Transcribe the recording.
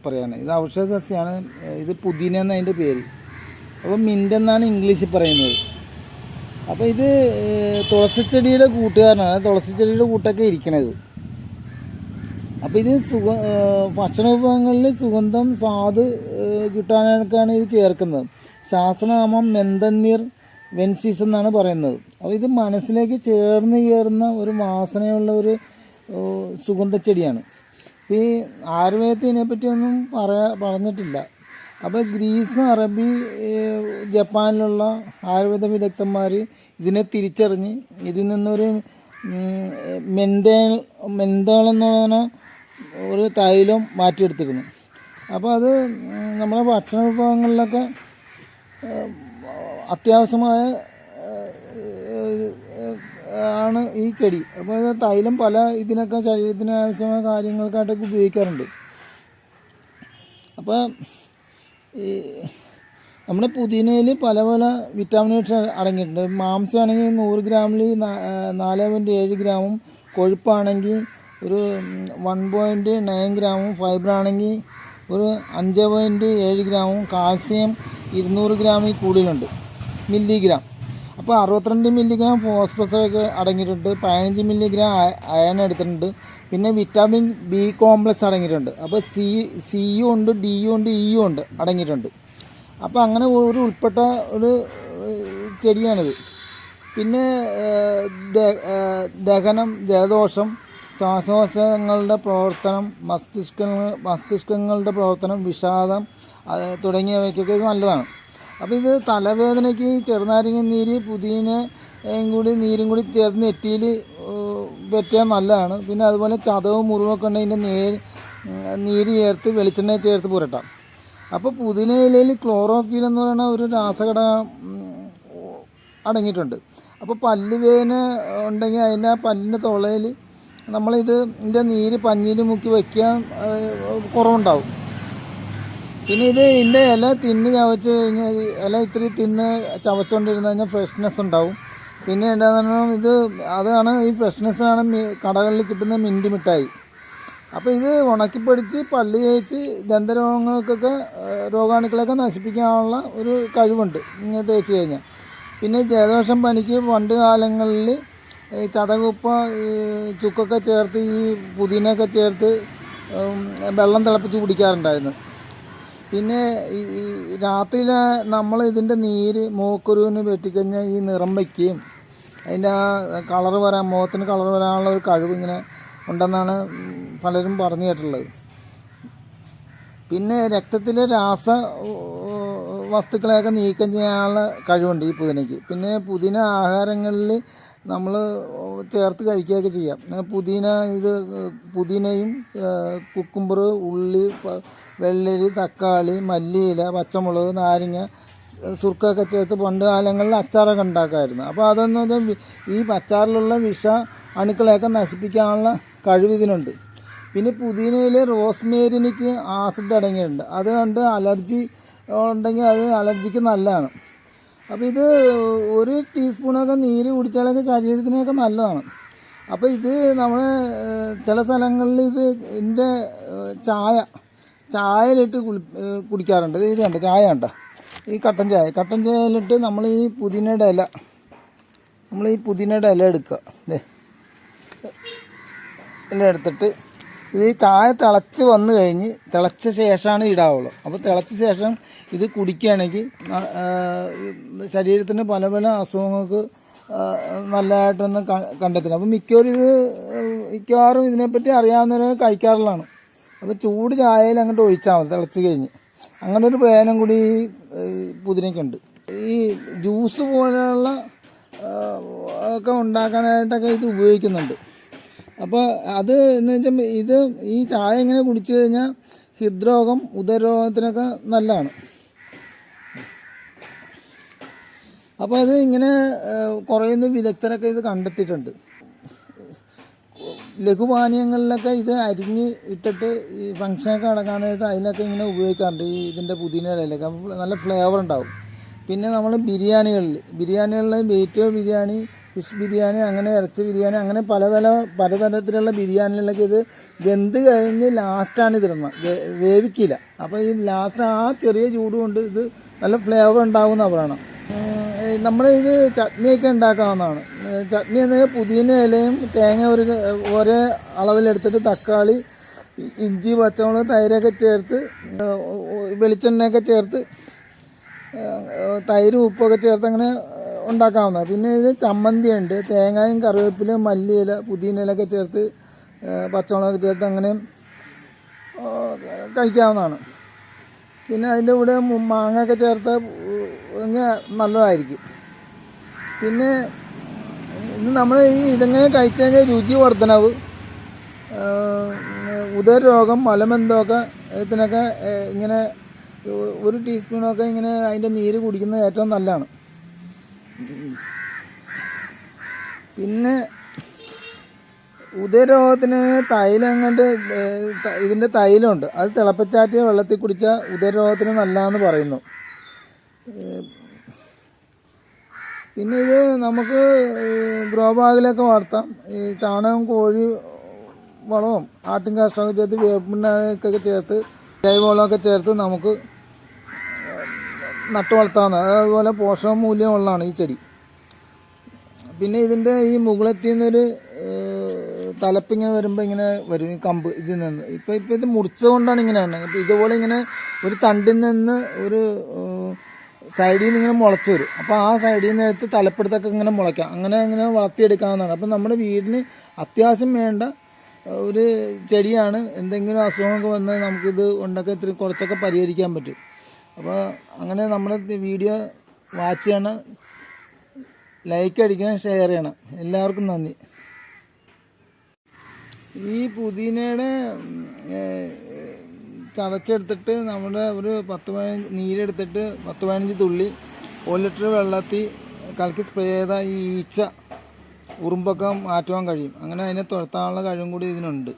പറയാണ്. ഇത് ഔഷധ സസ്യമാണ്. ഇത് പുതിന എന്നതിൻ്റെ പേര്. അപ്പോൾ മിൻ്റ് എന്നാണ് ഇംഗ്ലീഷിൽ പറയുന്നത്. അപ്പോൾ ഇത് തുളസിച്ചെടിയുടെ കൂട്ടുകാരനാണ്. തുളസിച്ചെടിയുടെ കൂട്ടൊക്കെ ഇരിക്കണത്. അപ്പോൾ ഇത് ഭക്ഷണ വിഭവങ്ങളിൽ സുഗന്ധം സ്വാദ് കിട്ടാനൊക്കെയാണ് ഇത് ചേർക്കുന്നത്. ശാസ്ത്രനാമം മെന്തന്നീർ വെൻസീസ് എന്നാണ് പറയുന്നത്. അപ്പോൾ ഇത് മനസ്സിലേക്ക് ചേർന്ന് കയറുന്ന ഒരു വാസനയുള്ള ഒരു സുഗന്ധച്ചെടിയാണ്. ഈ ആയുർവേദത്തിൽ ഇതിനെപ്പറ്റിയൊന്നും പറഞ്ഞിട്ടില്ല. അപ്പോൾ ഗ്രീസ്, അറബി, ജപ്പാനിലുള്ള ആയുർവേദ വിദഗ്ധന്മാർ ഇതിനെ തിരിച്ചറിഞ്ഞ് ഇതിൽ നിന്നൊരു മെന്തേൾ എന്ന് പറയുന്ന ഒരു തൈലം മാറ്റിയെടുത്തിരുന്നു. അപ്പോൾ അത് നമ്മുടെ ഭക്ഷണ വിഭവങ്ങളിലൊക്കെ അത്യാവശ്യമായ ആണ് ഈ ചെടി. അപ്പോൾ ഇത് തൈലം പല ഇതിനൊക്കെ ശരീരത്തിന് ആവശ്യമായ കാര്യങ്ങൾക്കായിട്ടൊക്കെ ഉപയോഗിക്കാറുണ്ട്. അപ്പോൾ ഈ നമ്മുടെ പുതിനയിൽ പല പല വിറ്റാമിനുകൾ അടങ്ങിയിട്ടുണ്ട്. മാംസമാണെങ്കിൽ 100 ഗ്രാമിൽ 4.7 ഗ്രാമും, കൊഴുപ്പാണെങ്കിൽ ഒരു 1.9 ഗ്രാമും, ഫൈബറാണെങ്കിൽ ഒരു 5.7 ഗ്രാമും, കാൽസ്യം 200 ഗ്രാമിൽ കൂടുതലുണ്ട് മില്ലിഗ്രാം. അപ്പോൾ 62 മില്ലിഗ്രാം ഫോസ്ഫറസ് ഒക്കെ അടങ്ങിയിട്ടുണ്ട്. 15 മില്ലിഗ്രാം അയൺ എടുത്തിട്ടുണ്ട്. പിന്നെ വിറ്റാമിൻ ബി കോംപ്ലക്സ് അടങ്ങിയിട്ടുണ്ട്. അപ്പോൾ സിയും ഉണ്ട്, ഡിയും ഉണ്ട്, ഇയും ഉണ്ട് അടങ്ങിയിട്ടുണ്ട്. അപ്പോൾ അങ്ങനെ ഒരു ഉൾപ്പെട്ട ഒരു ചെടിയാണിത്. പിന്നെ ദഹനം, ജലദോഷം, ശ്വാസകോശങ്ങളുടെ പ്രവർത്തനം, മസ്തിഷ്കങ്ങളുടെ പ്രവർത്തനം, വിഷാദം തുടങ്ങിയവയ്ക്കൊക്കെ ഇത് നല്ലതാണ്. അപ്പോൾ ഇത് തലവേദനയ്ക്ക് ചെറുനാരങ്ങ നീര്, നീരും കൂടി ചേർന്ന് നെറ്റിയിൽ പറ്റിയാൽ നല്ലതാണ്. പിന്നെ അതുപോലെ ചതവും മുറിവൊക്കെ ഉണ്ടെങ്കിൽ നീര് ചേർത്ത് വെളിച്ചെണ്ണ ചേർത്ത് പുരട്ടാം. അപ്പോൾ പുതിന ഇലയിൽ ക്ലോറോഫിൽ എന്ന് പറയുന്ന ഒരു രാസഘടകം അടങ്ങിയിട്ടുണ്ട്. അപ്പോൾ പല്ല് വേദന ഉണ്ടെങ്കിൽ അതിൻ്റെ പല്ലിൻ്റെ തുളയിൽ ഇതിൻ്റെ നീര് പഞ്ഞിയിൽ മുക്കി വയ്ക്കാൻ കുറവുണ്ടാവും. പിന്നെ ഇതിൻ്റെ ഇല ചവച്ച് കഴിഞ്ഞാൽ ഇല ഇത്തിരി ചവച്ചുകൊണ്ടിരുന്ന് കഴിഞ്ഞാൽ ഫ്രഷ്നെസ് ഉണ്ടാവും. പിന്നെ എന്താണെന്ന് അതാണ് ഈ ഫ്രഷ്നെസ്സിനാണ് കടകളിൽ കിട്ടുന്ന മിൻറ്റ് മിഠായി. അപ്പോൾ ഇത് ഉണക്കിപ്പൊടിച്ച് പല്ല് തേച്ച് രോഗാണുക്കളൊക്കെ നശിപ്പിക്കാനുള്ള ഒരു കഴിവുണ്ട് ഇങ്ങനെ തേച്ച് കഴിഞ്ഞാൽ. പിന്നെ ജലദോഷം, പനിക്ക് പണ്ട് കാലങ്ങളിൽ ചതകുപ്പ, ചുക്കൊക്കെ ചേർത്ത് ഈ പുതിനയൊക്കെ ചേർത്ത് വെള്ളം തിളപ്പിച്ച് കുടിക്കാറുണ്ടായിരുന്നു. പിന്നെ ഈ രാത്രിയിൽ നമ്മൾ ഇതിൻ്റെ നീര് മൂക്കുരുവിന് വെട്ടിക്കഴിഞ്ഞാൽ ഈ നിറം വയ്ക്കുകയും അതിൻ്റെ മുഖത്തിന് കളർ വരാനുള്ള ഒരു കഴിവ് ഇങ്ങനെ ഉണ്ടെന്നാണ് പലരും പറഞ്ഞു കേട്ടുള്ളത്. പിന്നെ രക്തത്തിലെ വസ്തുക്കളെയൊക്കെ നീക്കം ചെയ്യാനുള്ള കഴിവുണ്ട് ഈ പുതിനയ്ക്ക്. പിന്നെ പുതിന ആഹാരങ്ങളിൽ നമ്മൾ ചേർത്ത് കഴിക്കുകയൊക്കെ ചെയ്യാം. പുതിനയും കുക്കുംബർ, ഉള്ളി, വെള്ളരി, തക്കാളി, മല്ലിയില, പച്ചമുളക്, നാരങ്ങ, സുർക്കൊക്കെ ചേർത്ത് പണ്ട് കാലങ്ങളിൽ അച്ചാറൊക്കെ ഉണ്ടാക്കുമായിരുന്നു. അപ്പോൾ അതെന്ന് വെച്ചാൽ ഈ അച്ചാറിലുള്ള അണുക്കളെയൊക്കെ നശിപ്പിക്കാനുള്ള കഴിവ് ഇതിനുണ്ട്. പിന്നെ പുതിനയിൽ റോസ്മേരിനിക്ക് ആസിഡ് അടങ്ങിയിട്ടുണ്ട്. അതുകൊണ്ട് അലർജി ഉണ്ടെങ്കിൽ അത് അലർജിക്ക് നല്ലതാണ്. അപ്പോൾ ഇത് 1 ടീസ്പൂണൊക്കെ നീര് കുടിച്ചാലൊക്കെ ശരീരത്തിനൊക്കെ നല്ലതാണ്. അപ്പോൾ ഇത് നമ്മൾ ചില സ്ഥലങ്ങളിൽ ഇതിൻ്റെ ചായയിലിട്ട് കുടിക്കാറുണ്ട്. ഇത് കണ്ടോ, ചായ കണ്ടോ, ഈ കട്ടൻ ചായയിലിട്ട് നമ്മൾ ഈ പുതിനയുടെ ഇല എടുക്കുക. ഇല എടുത്തിട്ട് ഇത് ചായ തിളച്ച ശേഷമാണ് ഇടാവുള്ളൂ. അപ്പോൾ തിളച്ച ശേഷം ഇത് കുടിക്കുകയാണെങ്കിൽ ശരീരത്തിന് പല പല അസുഖങ്ങൾക്ക് നല്ലതായിട്ടൊന്ന് കണ്ടെത്തുന്നത്. അപ്പോൾ മിക്കവാറും ഇതിനെപ്പറ്റി അറിയാവുന്നവരെ കഴിക്കാറുള്ളതാണ്. അപ്പോൾ ചൂട് ചായയിൽ അങ്ങോട്ട് ഒഴിച്ചാൽ മതി തിളച്ച് കഴിഞ്ഞ്. അങ്ങനെ ഒരു പ്രയോജനം കൂടി പുതിനയ്ക്കുണ്ട്. ഈ ജ്യൂസ് പോലെയുള്ള ഒക്കെ ഉണ്ടാക്കാനായിട്ടൊക്കെ ഇത് ഉപയോഗിക്കുന്നുണ്ട്. അപ്പോൾ അത് എന്ന് വെച്ചാൽ ഈ ചായ ഇങ്ങനെ കുടിച്ചു കഴിഞ്ഞാൽ ഹൃദ്രോഗം, ഉദരരോഗത്തിനൊക്കെ നല്ലതാണ്. അപ്പോൾ അത് ഇങ്ങനെ കുറേയൊന്ന് വിദഗ്ധരൊക്കെ ഇത് കണ്ടെത്തിയിട്ടുണ്ട്. ലഘുപാനീയങ്ങളിലൊക്കെ ഇത് അരിഞ്ഞ് ഇട്ടിട്ട് ഈ ഫംഗ്ഷനൊക്കെ നടക്കാൻ നേരത്ത് അതിലൊക്കെ ഇങ്ങനെ ഉപയോഗിക്കാറുണ്ട്. ഇതിൻ്റെ പുതിനയുടെ ഇലയൊക്കെ നല്ല ഫ്ലേവർ ഉണ്ടാവും. പിന്നെ നമ്മൾ ബിരിയാണികളിൽ വെജിറ്റബിൾ ബിരിയാണി, ഫിഷ് ബിരിയാണി, അങ്ങനെ ഇറച്ചി ബിരിയാണി, അങ്ങനെ പലതരത്തിലുള്ള ബിരിയാണികളിലൊക്കെ ഇത് വെന്ത് കഴിഞ്ഞ് ലാസ്റ്റാണ് ഇതിടുന്നത്, വേവിക്കില്ല. അപ്പോൾ ഈ ലാസ്റ്റ് ആ ചെറിയ ചൂട് കൊണ്ട് ഇത് നല്ല ഫ്ലേവർ ഉണ്ടാകുമെന്നാണ് പറയണം. നമ്മൾ ഇത് ചട്നിയൊക്കെ ഉണ്ടാക്കാവുന്നതാണ്. ചട്നി എന്നത് പുതിന ഇലയും തേങ്ങ ഒരേ അളവിലെടുത്തിട്ട് തക്കാളി, ഇഞ്ചി, പച്ചമുളക്, തൈരൊക്കെ ചേർത്ത്, വെളിച്ചെണ്ണയൊക്കെ ചേർത്ത്, തൈരും ഉപ്പൊക്കെ ചേർത്ത് അങ്ങനെ ഉണ്ടാക്കാവുന്നതാണ്. പിന്നെ ഇത് ചമ്മന്തി ഉണ്ട്, തേങ്ങയും കറിവേപ്പിലയും മല്ലിയില പുതിന ഇലയൊക്കെ ചേർത്ത് പച്ചമുളകൊക്കെ ചേർത്ത് അങ്ങനെ കഴിക്കാവുന്നതാണ്. പിന്നെ അതിൻ്റെ കൂടെ മാങ്ങയൊക്കെ ചേർത്ത് നല്ലതായിരിക്കും. പിന്നെ ഇന്ന് നമ്മൾ ഇതെങ്ങനെ കഴിച്ചു കഴിഞ്ഞാൽ രുചി വർധനവ്, ഉദരരോഗം, മലബന്ധമൊക്കെ ഇതിനൊക്കെ ഇങ്ങനെ 1 ടീസ്പൂണൊക്കെ ഇങ്ങനെ അതിൻ്റെ നീര് കുടിക്കുന്നത് ഏറ്റവും നല്ലതാണ്. പിന്നെ ഉദരരോഗത്തിന് തൈലം കൊണ്ട് ഇതിൻ്റെ തൈലമുണ്ട്, അത് തിളപ്പിച്ചാറ്റിയ വെള്ളത്തിൽ കുടിച്ചാൽ ഉദരരോഗത്തിന് നല്ലതെന്ന് പറയുന്നു. പിന്നെ ഇത് നമുക്ക് ഗ്രോ ബാഗിലൊക്കെ വളർത്താം. ഈ ചാണകം, കോഴി വളവും ആട്ടിൻ കാഷ്ടമൊക്കെ ചേർത്ത്, വേപ്പിണ്ണയൊക്കെ ചേർത്ത്, ജൈവവളമൊക്കെ ചേർത്ത് നമുക്ക് നട്ടു വളർത്താവുന്നത്. അതുപോലെ പോഷകമൂല്യമുള്ളതാണ് ഈ ചെടി. പിന്നെ ഇതിൻ്റെ ഈ മുകളത്തിൽ നിന്നൊരു തലപ്പിങ്ങനെ വരുമ്പോൾ ഇങ്ങനെ വരും ഈ കമ്പ് ഇതിൽ നിന്ന്. ഇപ്പോൾ ഇത് മുറിച്ചത് കൊണ്ടാണ് ഇങ്ങനെയാണ്. ഇപ്പോൾ ഇതുപോലെ ഇങ്ങനെ ഒരു തണ്ടിൽ നിന്ന് ഒരു സൈഡിൽ നിന്ന് ഇങ്ങനെ മുളച്ച് വരും. അപ്പോൾ ആ സൈഡിൽ നിന്ന് എടുത്ത് തലപ്പെടുത്തൊക്കെ ഇങ്ങനെ മുളയ്ക്കാം, അങ്ങനെ വളർത്തിയെടുക്കാവുന്നതാണ്. അപ്പം നമ്മുടെ വീടിന് അത്യാവശ്യം വേണ്ട ഒരു ചെടിയാണ്. എന്തെങ്കിലും അസുഖമൊക്കെ വന്നാൽ നമുക്കിത് കൊണ്ടൊക്കെ കുറച്ചൊക്കെ പരിഹരിക്കാൻ പറ്റും. അപ്പോൾ അങ്ങനെ നമ്മുടെ വീഡിയോ വാച്ച് ചെയ്യണം, ലൈക്ക് അടിക്കണം, ഷെയർ ചെയ്യണം. എല്ലാവർക്കും നന്ദി. ഈ പുതിനയുടെ ചതച്ചെടുത്തിട്ട് നമ്മുടെ ഒരു 10-15 നീരെടുത്തിട്ട് 10-15 തുള്ളി 1 ലിറ്റർ വെള്ളത്തിൽ കലക്കി സ്പ്രേ ചെയ്താൽ ഈ ഈച്ച ഉറുമ്പൊക്കെ മാറ്റുവാൻ കഴിയും. അങ്ങനെ അതിനെ തുരത്താനുള്ള കഴിവും കൂടി ഇതിനുണ്ട്.